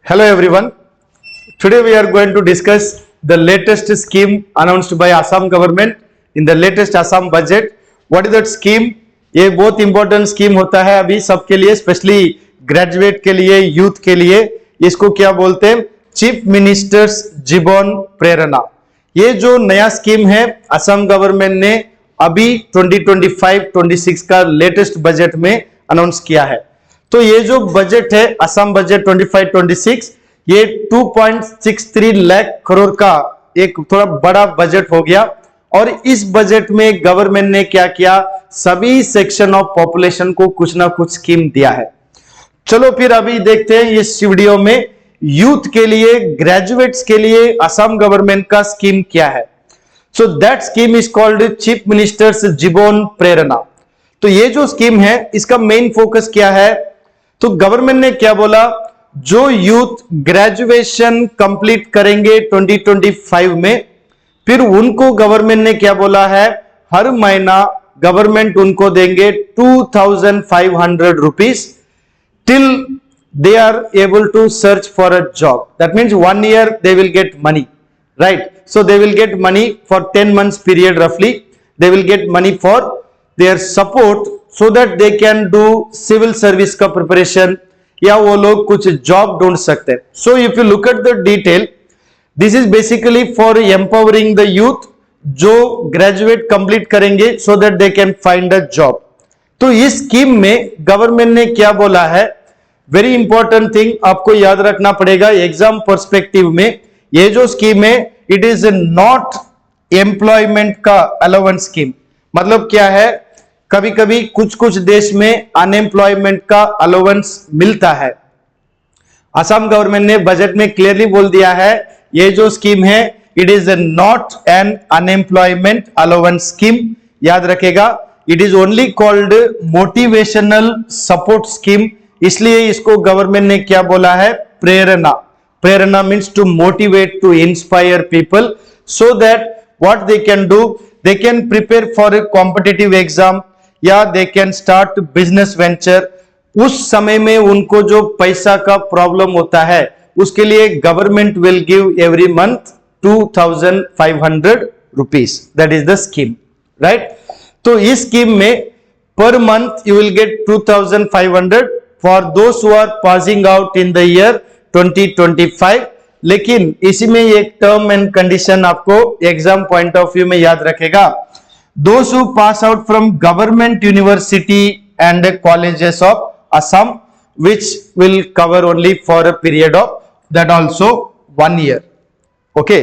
Hello everyone. Today we are going to discuss the latest scheme announced by Assam government in the latest Assam budget. What is that scheme? ये बहुत important scheme होता है अभी सबके लिए, specially graduate के लिए, youth के लिए. इसको क्या बोलते हैं? चीफ मिनिस्टर्स जीवन प्रेरणा. ये जो नया स्कीम है असम गवर्नमेंट ने अभी 2025-26 का लेटेस्ट बजट में अनाउंस किया है. तो ये जो बजट है असम बजट 25-26 ये 2.63 लाख करोड़ का एक थोड़ा बड़ा बजट हो गया. और इस बजट में गवर्नमेंट ने क्या किया? सभी सेक्शन ऑफ पॉपुलेशन को कुछ ना कुछ स्कीम दिया है. चलो फिर अभी देखते हैं इस वीडियो में यूथ के लिए, ग्रेजुएट्स के लिए असम गवर्नमेंट का स्कीम क्या है. So that scheme is called chief ministers जीवन प्रेरणा. तो ये जो स्कीम है इसका मेन फोकस क्या है? तो गवर्नमेंट ने क्या बोला, जो यूथ ग्रेजुएशन कंप्लीट करेंगे 2025 में, फिर उनको गवर्नमेंट ने क्या बोला है, हर महीना गवर्नमेंट उनको देंगे 2500 rupees till they are able to search for a job. That means 1 year they will get money, right? So they will get money for 10 months period roughly. They will get money for their support so that they can do civil service का preparation या वो लोग कुछ job ढूंढ सकते हैं. So if you look at the detail, this is basically for empowering the youth जो graduate complete करेंगे so that they can find a job. तो इस स्कीम में गवर्नमेंट ने क्या बोला है, वेरी इंपॉर्टेंट थिंग आपको याद रखना पड़ेगा एग्जाम पर्सपेक्टिव में. ये जो स्कीम है इट इज नॉट एम्प्लॉयमेंट का अलाउंस स्कीम. मतलब क्या है, कभी कभी कुछ कुछ देश में अनएम्प्लॉयमेंट का अलाउंस मिलता है. असम गवर्नमेंट ने बजट में क्लियरली बोल दिया है ये जो स्कीम है it is not an unemployment allowance scheme. याद रखेगा, it is only called motivational support scheme. इसलिए इसको गवर्नमेंट ने क्या बोला है, Prerna. Prerna means to motivate, to inspire people so that what they can do, they can prepare for a competitive exam या they can start business venture. उस समय में उनको जो पैसा का प्रॉब्लम होता है उसके लिए government will give every month 2500 rupees. That is the scheme, right. तो इस स्कीम में per month you will get 2500 for those who are passing out in the year 2025. लेकिन इसी में एक टर्म एंड कंडीशन आपको एग्जाम पॉइंट ऑफ व्यू में याद रखेगा. those who pass out from government university and colleges of Assam which will cover only for a period of that also 1 year. okay,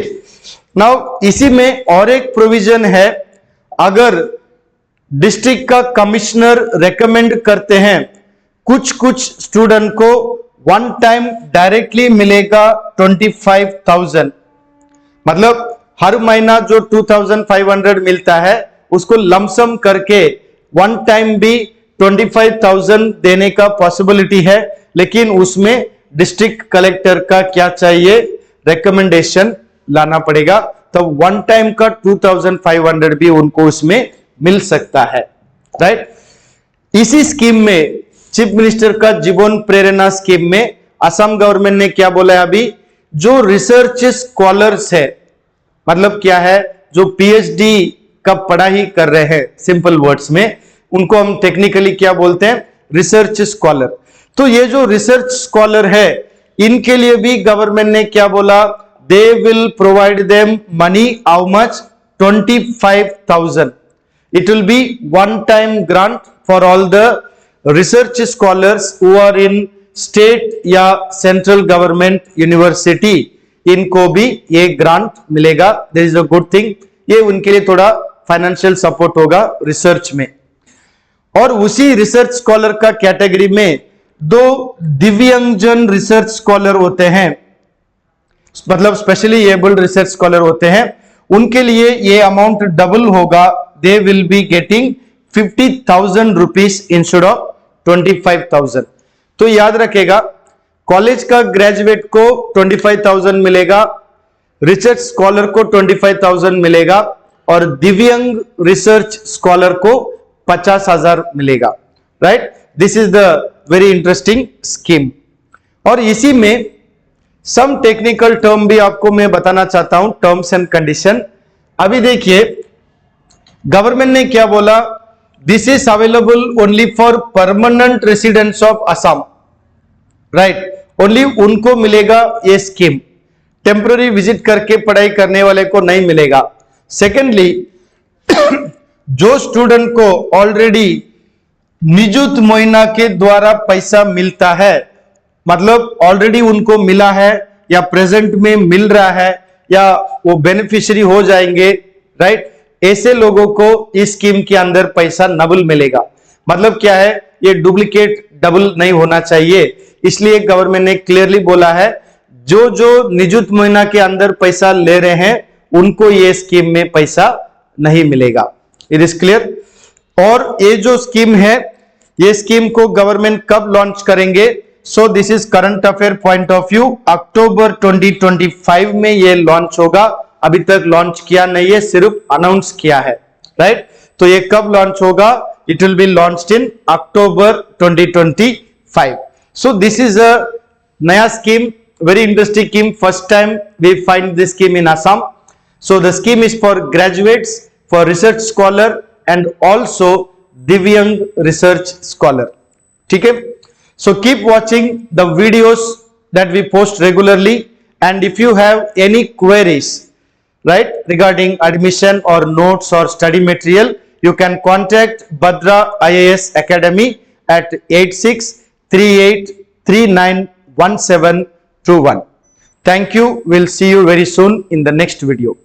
now इसी में और एक provision है, अगर डिस्ट्रिक्ट का कमिश्नर रेकमेंड करते हैं कुछ कुछ स्टूडेंट को वन टाइम डायरेक्टली मिलेगा 25,000. मतलब हर महीना जो 2500 मिलता है उसको लमसम करके वन टाइम भी 25,000 देने का पॉसिबिलिटी है. लेकिन उसमें डिस्ट्रिक्ट कलेक्टर का क्या चाहिए, रिकमेंडेशन लाना पड़ेगा. तो वन टाइम का 2500 भी उनको उसमें मिल सकता है, राइट. इसी स्कीम में चीफ मिनिस्टर का जीवन प्रेरणा स्कीम में असम गवर्नमेंट ने क्या बोला है, अभी जो रिसर्च स्कॉलर्स है, मतलब क्या है, जो पीएचडी का पढ़ाई कर रहे हैं, सिंपल वर्ड्स में उनको हम टेक्निकली क्या बोलते हैं, रिसर्च स्कॉलर. तो ये जो रिसर्च स्कॉलर है इनके लिए भी गवर्नमेंट ने क्या बोला, they will provide them money. How much? 25,000. It will be one time grant for all the research scholars who are in state या सेंट्रल गवर्नमेंट यूनिवर्सिटी. इनको भी ये ग्रांट मिलेगा. This is a good thing. ये उनके लिए थोड़ा financial support होगा रिसर्च में. और उसी रिसर्च स्कॉलर का कैटेगरी में दो दिव्यांगजन रिसर्च स्कॉलर होते हैं, मतलब स्पेशली एबल्ड रिसर्च स्कॉलर होते हैं. उनके लिए ये अमाउंट डबल होगा. They will be getting 50,000 rupees instead of 25,000. तो याद रखेगा, कॉलेज का ग्रेजुएट को 25,000 मिलेगा, रिसर्च स्कॉलर को 25,000 मिलेगा और दिव्यांग रिसर्च स्कॉलर को 50,000 मिलेगा, right. This is the very interesting scheme. और इसी में सम टेक्निकल टर्म भी आपको मैं बताना चाहता हूं, टर्म्स एंड कंडीशन। अभी देखिए गवर्नमेंट ने क्या बोला, this is available only for permanent residents of Assam, right, only उनको मिलेगा ये स्कीम, टेम्पररी विजिट करके पढ़ाई करने वाले को नहीं मिलेगा। सेकेंडली, जो स्टूडेंट को ऑलरेडी निजुत महीना के द्वारा पैसा मिलता है, मतलब ऑलरेडी उनको मिला है या प्रेजेंट में मिल रहा है या वो बेनिफिशियरी हो जाएंगे, राइट, ऐसे लोगों को इस स्कीम के अंदर पैसा डबल मिलेगा। मतलब क्या है, ये डुप्लीकेट डबल नहीं होना चाहिए, इसलिए गवर्नमेंट ने क्लियरली बोला है जो जो निजुत महीना के अंदर पैसा ले रहे हैं उनको ये स्कीम में पैसा नहीं मिलेगा। It is clear. और ये जो स्कीम है, ये स्कीम को गवर्नमेंट कब लॉन्च करेंगे? So this is current affair point of view, October 2025 में ये लॉन्च होगा। अभी तक लॉन्च किया नहीं है, सिर्फ अनाउंस किया है, राइट। तो ये कब लॉन्च होगा? It will B launched in October 2025। So this is अ नया scheme, very interesting scheme, first time we find this scheme in Assam. So the scheme is for graduates, for research scholar and also Divyang research scholar. ठीक है? So keep watching the videos that we post regularly, and if you have any queries, right, regarding admission or notes or study material, you can contact Bhadra IAS Academy at 8638391721. Thank you. We'll see you very soon in the next video.